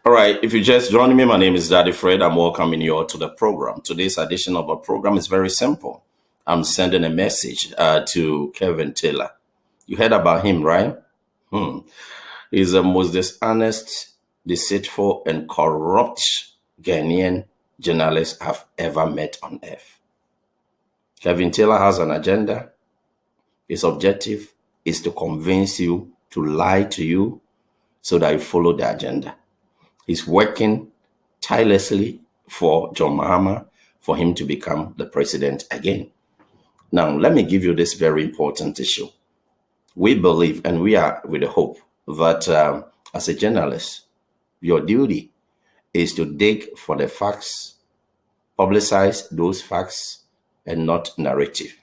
All right, if you just join me, my name is Daddy Fred. I'm welcoming you all to the program. Today's edition of our program is very simple. I'm sending a message to Kelvin Taylor. You heard about him, right? Hmm. He's the most dishonest, deceitful, and corrupt Ghanaian journalist I've ever met on earth. Kelvin Taylor has an agenda. His objective is to convince you, to lie to you, so that you follow the agenda. He's working tirelessly for John Mahama for him to become the president again. Now, let me give you this very important issue. We believe and we are with the hope that as a journalist, your duty is to dig for the facts, publicize those facts, and not narrative.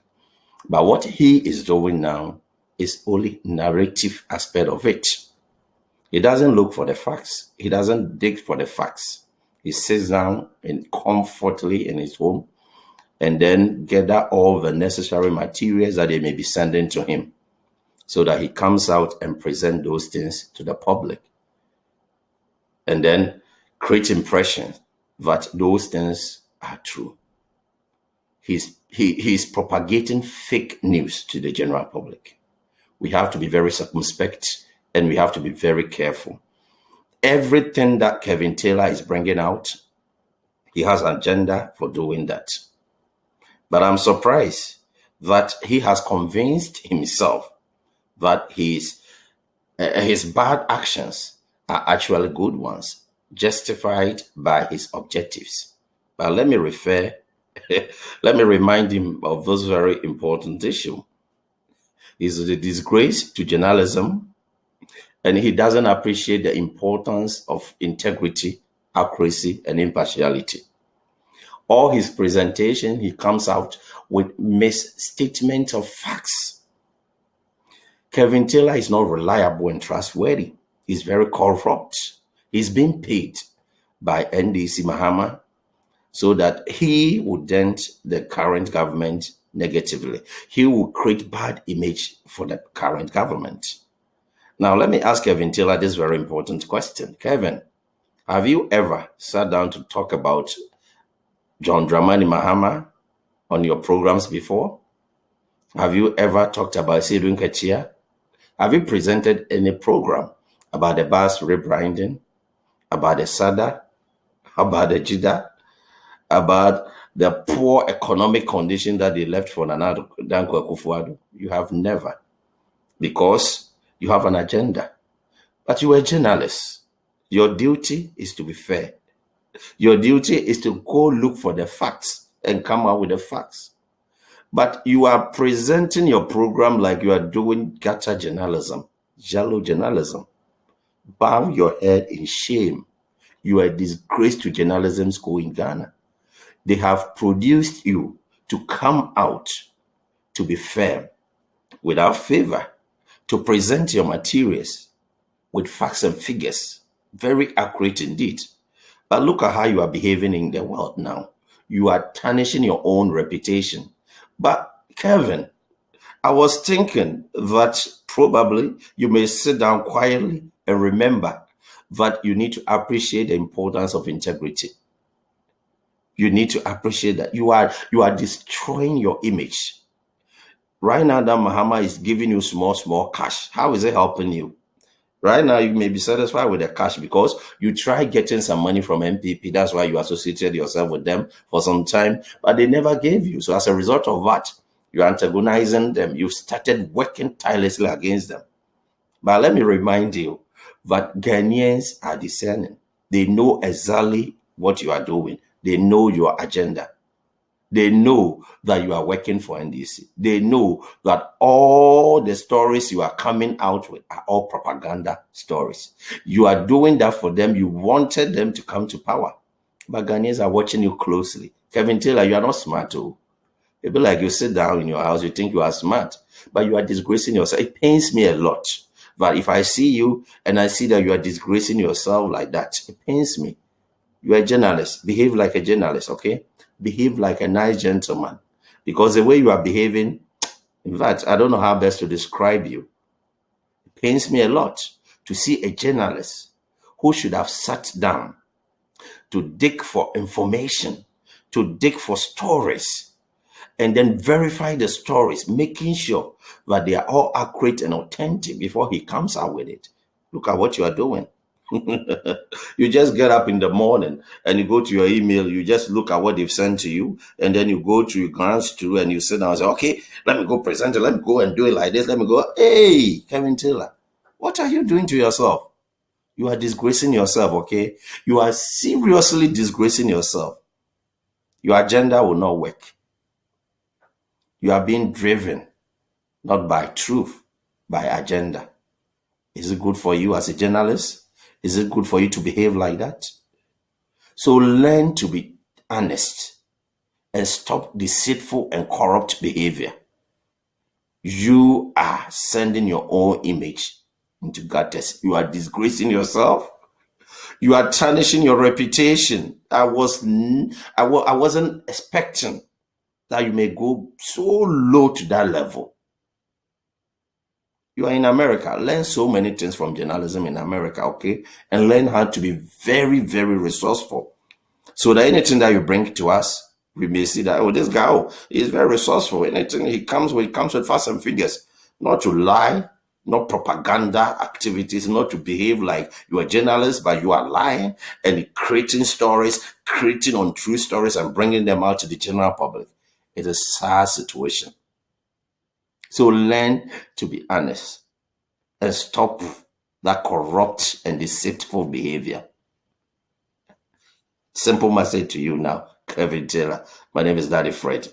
But what he is doing now is only narrative aspect of it. He doesn't look for the facts. He doesn't dig for the facts. He sits down and comfortably in his home and then gather all the necessary materials that they may be sending to him so that he comes out and present those things to the public and then create impression that those things are true. He's propagating fake news to the general public. We have to be very circumspect and we have to be very careful. Everything that Kelvin Taylor is bringing out, he has an agenda for doing that. But I'm surprised that he has convinced himself that his bad actions are actually good ones, justified by his objectives. But let me let me remind him of this very important issue. Is a disgrace to journalism, and he doesn't appreciate the importance of integrity, accuracy, and impartiality. All his presentation, he comes out with misstatement of facts. Kelvin Taylor is not reliable and trustworthy. He's very corrupt. He's been paid by NDC Mahama so that he would dent the current government negatively. He will create bad image for the current government. Now, let me ask Kelvin Taylor this very important question. Kevin, have you ever sat down to talk about John Dramani Mahama on your programs before? Have you ever talked about Sidwin Kachia? Have you presented any program about the bus rebranding, about the SADA, about the JIDA, about the poor economic condition that they left for Nana Danko Akufo-Addo? You have never, because you have an agenda. But you are a journalist. Your duty is to be fair. Your duty is to go look for the facts and come out with the facts. But you are presenting your program like you are doing gutter journalism, shallow journalism. Bow your head in shame. You are a disgrace to journalism school in Ghana. They have produced you to come out to be fair, without favor, to present your materials with facts and figures, very accurate indeed. But look at how you are behaving in the world now. You are tarnishing your own reputation. But Kevin, I was thinking that probably you may sit down quietly and remember that you need to appreciate the importance of integrity. You need to appreciate that you are destroying your image. Right now that Mahama is giving you small cash. How is it helping you? Right now, you may be satisfied with the cash because you tried getting some money from MPP. That's why you associated yourself with them for some time, but they never gave you. So as a result of that, you're antagonizing them. You started working tirelessly against them. But let me remind you that Ghanaians are discerning. They know exactly what you are doing. They know your agenda. They know that you are working for NDC. They know that all the stories you are coming out with are all propaganda stories. You are doing that for them. You wanted them to come to power. But Ghanaians are watching you closely. Kelvin Taylor, you are not smart. Oh. It'd be like you sit down in your house, you think you are smart, but you are disgracing yourself. It pains me a lot. But if I see you and I see that you are disgracing yourself like that, it pains me. You are a journalist. Behave like a journalist, okay? Behave like a nice gentleman. Because the way you are behaving, in fact, I don't know how best to describe you. It pains me a lot to see a journalist who should have sat down to dig for information, to dig for stories, and then verify the stories, making sure that they are all accurate and authentic before he comes out with it. Look at what you are doing. You just get up in the morning and you go to your email, you just look at what they've sent to you, and then you go to, you glance through, and you sit down and say, okay, let me go present it, let me go and do it like this, let me go. Hey, Kevin Taylor, what are you doing to yourself? You are disgracing yourself, okay? You are seriously disgracing yourself. Your agenda will not work. You are being driven not by truth, by agenda. Is it good for you as a journalist? Is it good for you to behave like that? So learn to be honest and stop deceitful and corrupt behavior. You are sending your own image into gutters. You are disgracing yourself. You are tarnishing your reputation. I wasn't expecting that you may go so low to that level. You are in America. Learn so many things from journalism in America, okay? And learn how to be very, very resourceful. So that anything that you bring to us, we may see that, oh, this guy, he's very resourceful. Anything he comes with facts and figures. Not to lie, not propaganda activities, not to behave like you are a journalist, but you are lying and creating stories, creating untrue stories and bringing them out to the general public. It is a sad situation. So learn to be honest and stop that corrupt and deceitful behavior. Simple message to you now, Kelvin Taylor. My name is Daddy Fred.